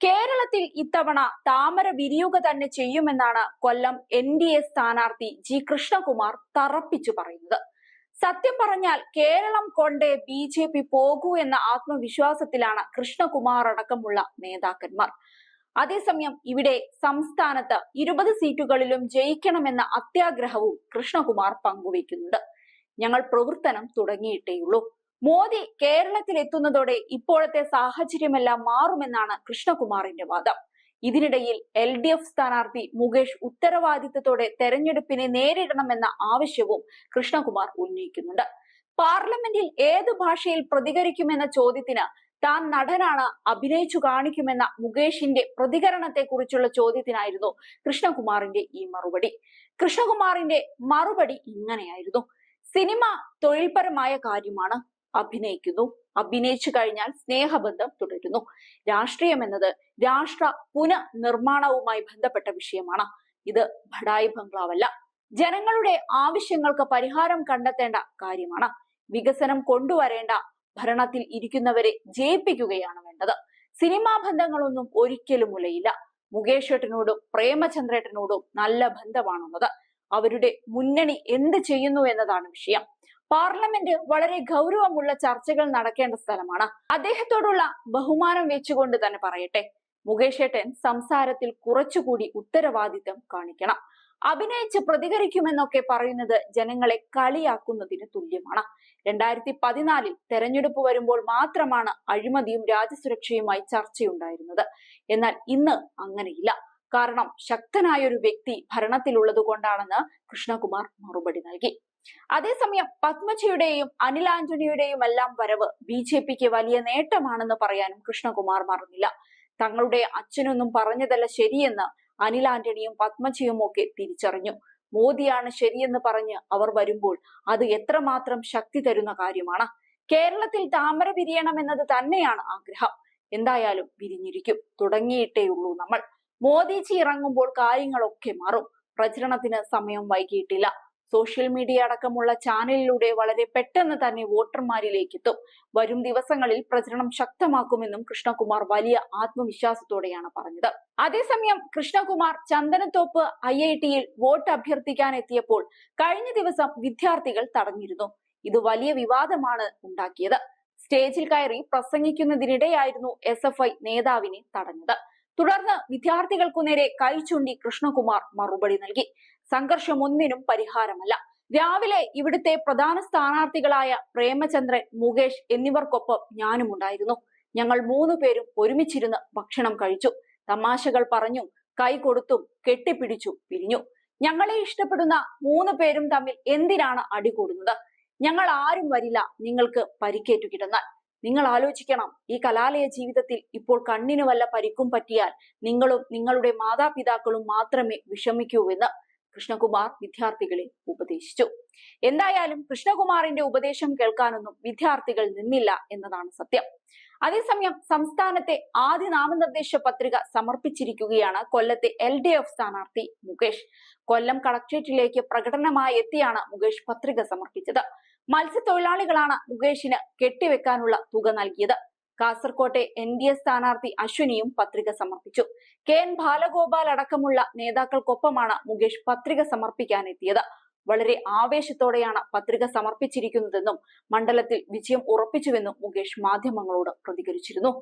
കേരളത്തിൽ ഇത്തവണ താമര വിരിയുക തന്നെ ചെയ്യുമെന്നാണ് കൊല്ലം NDA സ്ഥാനാർത്ഥി G കൃഷ്ണകുമാർ തറപ്പിച്ചു പറയുന്നത്. സത്യം പറഞ്ഞാൽ കേരളം കൊണ്ടേ BJP പോകൂ എന്ന ആത്മവിശ്വാസത്തിലാണ് കൃഷ്ണകുമാർ അടക്കമുള്ള നേതാക്കന്മാർ. അതേസമയം ഇവിടെ സംസ്ഥാനത്ത് 20 സീറ്റുകളിലും ജയിക്കണമെന്ന അത്യാഗ്രഹവും കൃഷ്ണകുമാർ പങ്കുവയ്ക്കുന്നുണ്ട്. ഞങ്ങൾ പ്രവർത്തനം തുടങ്ങിയിട്ടേയുള്ളൂ. മോദി കേരളത്തിൽ എത്തുന്നതോടെ ഇപ്പോഴത്തെ സാഹചര്യമെല്ലാം മാറുമെന്നാണ് കൃഷ്ണകുമാറിന്റെ വാദം. ഇതിനിടയിൽ LDF സ്ഥാനാർത്ഥി മുകേഷ് ഉത്തരവാദിത്തത്തോടെ തെരഞ്ഞെടുപ്പിനെ നേരിടണമെന്ന ആവശ്യവും കൃഷ്ണകുമാർ ഉന്നയിക്കുന്നുണ്ട്. പാർലമെന്റിൽ ഏത് ഭാഷയിൽ പ്രതികരിക്കുമെന്ന ചോദ്യത്തിന് താൻ നടനാണ്, അഭിനയിച്ചു കാണിക്കുമെന്ന മുകേഷിന്റെ പ്രതികരണത്തെക്കുറിച്ചുള്ള ചോദ്യത്തിനായിരുന്നു കൃഷ്ണകുമാറിന്റെ ഈ മറുപടി. കൃഷ്ണകുമാറിന്റെ മറുപടി ഇങ്ങനെയായിരുന്നു: സിനിമ തൊഴിൽപരമായ കാര്യമാണ്. അഭിനയിക്കുന്നു, അഭിനയിച്ചു കഴിഞ്ഞാൽ സ്നേഹബന്ധം തുടരുന്നു. രാഷ്ട്രീയം എന്നത് രാഷ്ട്ര പുനർനിർമ്മാണവുമായി ബന്ധപ്പെട്ട വിഷയമാണ്. ഇത് ഭടായി ബംഗ്ലാവല്ല. ജനങ്ങളുടെ ആവശ്യങ്ങൾക്ക് പരിഹാരം കണ്ടെത്തേണ്ട കാര്യമാണ്. വികസനം കൊണ്ടുവരേണ്ട ഭരണത്തിൽ ഇരിക്കുന്നവരെ ജയിപ്പിക്കുകയാണ് വേണ്ടത്. സിനിമാ ബന്ധങ്ങളൊന്നും ഒരിക്കലും മുലയില്ല. മുകേഷ് ഏട്ടനോടും പ്രേമചന്ദ്രേട്ടനോടും നല്ല ബന്ധമാണുള്ളത്. അവരുടെ മുന്നണി എന്ത് ചെയ്യുന്നു എന്നതാണ് വിഷയം. പാർലമെന്റ് വളരെ ഗൗരവമുള്ള ചർച്ചകൾ നടക്കേണ്ട സ്ഥലമാണ്. അദ്ദേഹത്തോടുള്ള ബഹുമാനം വെച്ചുകൊണ്ട് തന്നെ പറയട്ടെ, മുകേഷ് ഏട്ടൻ സംസാരത്തിൽ കുറച്ചുകൂടി ഉത്തരവാദിത്തം കാണിക്കണം. അഭിനയിച്ച് പ്രതികരിക്കുമെന്നൊക്കെ പറയുന്നത് ജനങ്ങളെ കളിയാക്കുന്നതിന് തുല്യമാണ്. 2014 തെരഞ്ഞെടുപ്പ് വരുമ്പോൾ മാത്രമാണ് അഴിമതിയും രാജ്യസുരക്ഷയുമായി ചർച്ചയുണ്ടായിരുന്നത്. എന്നാൽ ഇന്ന് അങ്ങനെയില്ല. കാരണം ശക്തനായൊരു വ്യക്തി ഭരണത്തിലുള്ളത് കൊണ്ടാണെന്ന് കൃഷ്ണകുമാർ മറുപടി നൽകി. അതേസമയം പത്മജിയുടെയും അനിൽ ആന്റണിയുടെയും എല്ലാം വരവ് BJPക്ക് വലിയ നേട്ടമാണെന്ന് പറയാനും കൃഷ്ണകുമാർ മറന്നില്ല. തങ്ങളുടെ അച്ഛനൊന്നും പറഞ്ഞതല്ല ശരിയെന്ന് അനിൽ ആന്റണിയും പത്മജിയും ഒക്കെ തിരിച്ചറിഞ്ഞു. മോദിയാണ് ശരിയെന്ന് പറഞ്ഞ് അവർ വരുമ്പോൾ അത് എത്രമാത്രം ശക്തി തരുന്ന കാര്യമാണ്. കേരളത്തിൽ താമര വിരിയണമെന്നത് തന്നെയാണ് ആഗ്രഹം. എന്തായാലും വിരിഞ്ഞിരിക്കും. തുടങ്ങിയിട്ടേയുള്ളൂ നമ്മൾ. മോദിജി ഇറങ്ങുമ്പോൾ കാര്യങ്ങളൊക്കെ മാറും. പ്രചരണത്തിന് സമയം വൈകിയിട്ടില്ല. സോഷ്യൽ മീഡിയ അടക്കമുള്ള ചാനലിലൂടെ വളരെ പെട്ടെന്ന് തന്നെ വോട്ടർമാരിലേക്ക് എത്തും. വരും ദിവസങ്ങളിൽ പ്രചരണം ശക്തമാക്കുമെന്നും കൃഷ്ണകുമാർ വലിയ ആത്മവിശ്വാസത്തോടെയാണ് പറഞ്ഞത്. അതേസമയം കൃഷ്ണകുമാർ ചന്ദനത്തോപ്പ് IITയിൽ വോട്ട് അഭ്യർത്ഥിക്കാൻ എത്തിയപ്പോൾ കഴിഞ്ഞ ദിവസം വിദ്യാർത്ഥികൾ തടഞ്ഞിരുന്നു. ഇത് വലിയ വിവാദമാണ് ഉണ്ടാക്കിയത്. സ്റ്റേജിൽ കയറി പ്രസംഗിക്കുന്നതിനിടെയായിരുന്നു SFI നേതാവിനെ തടഞ്ഞത്. തുടർന്ന് വിദ്യാർത്ഥികൾക്കു നേരെ കൈ ചൂണ്ടി കൃഷ്ണകുമാർ മറുപടി നൽകി. സംഘർഷം ഒന്നിനും പരിഹാരമല്ല. രാവിലെ ഇവിടുത്തെ പ്രധാന സ്ഥാനാർത്ഥികളായ പ്രേമചന്ദ്രൻ, മുകേഷ് എന്നിവർക്കൊപ്പം ഞാനും ഉണ്ടായിരുന്നു. ഞങ്ങൾ 3 പേരും ഒരുമിച്ചിരുന്ന് ഭക്ഷണം കഴിച്ചു. തമാശകൾ പറഞ്ഞും കൈ കൊടുത്തും കെട്ടിപ്പിടിച്ചും പിരിഞ്ഞു. ഞങ്ങളെ ഇഷ്ടപ്പെടുന്ന 3 പേരും തമ്മിൽ എന്തിനാണ് അടികൂടുന്നത്? ഞങ്ങൾ ആരും വരില്ല നിങ്ങൾക്ക് പരിക്കേറ്റു കിടന്നാൽ. നിങ്ങൾ ആലോചിക്കണം, ഈ കലാലയ ജീവിതത്തിൽ ഇപ്പോൾ കണ്ണിന് വല്ല പരിക്കും പറ്റിയാൽ നിങ്ങളും നിങ്ങളുടെ മാതാപിതാക്കളും മാത്രമേ വിഷമിക്കൂവെന്ന് കൃഷ്ണകുമാർ വിദ്യാർത്ഥികളെ ഉപദേശിച്ചു. എന്തായാലും കൃഷ്ണകുമാറിന്റെ ഉപദേശം കേൾക്കാനൊന്നും വിദ്യാർത്ഥികൾ നിന്നില്ല എന്നതാണ് സത്യം. അതേസമയം സംസ്ഥാനത്തെ ആദ്യ നാമനിർദ്ദേശ പത്രിക സമർപ്പിച്ചിരിക്കുകയാണ് കൊല്ലത്തെ LDF സ്ഥാനാർത്ഥി മുകേഷ്. കൊല്ലം കളക്ട്രേറ്റിലേക്ക് പ്രകടനമായി എത്തിയാണ് മുകേഷ് പത്രിക സമർപ്പിച്ചത്. മത്സ്യത്തൊഴിലാളികളാണ് മുകേഷിന് കെട്ടിവെക്കാനുള്ള തുക നൽകിയത്. കാസർകോട്ടെ NDA സ്ഥാനാർത്ഥി അശ്വിനിയും പത്രിക സമർപ്പിച്ചു. KN ബാലഗോപാൽ അടക്കമുള്ള നേതാക്കൾക്കൊപ്പമാണ് മുകേഷ് പത്രിക സമർപ്പിക്കാനെത്തിയത്. വളരെ ആവേശത്തോടെയാണ് പത്രിക സമർപ്പിച്ചിരിക്കുന്നതെന്നും മണ്ഡലത്തിൽ വിജയം ഉറപ്പിച്ചുവെന്നും മുകേഷ് മാധ്യമങ്ങളോട് പ്രതികരിച്ചിരുന്നു.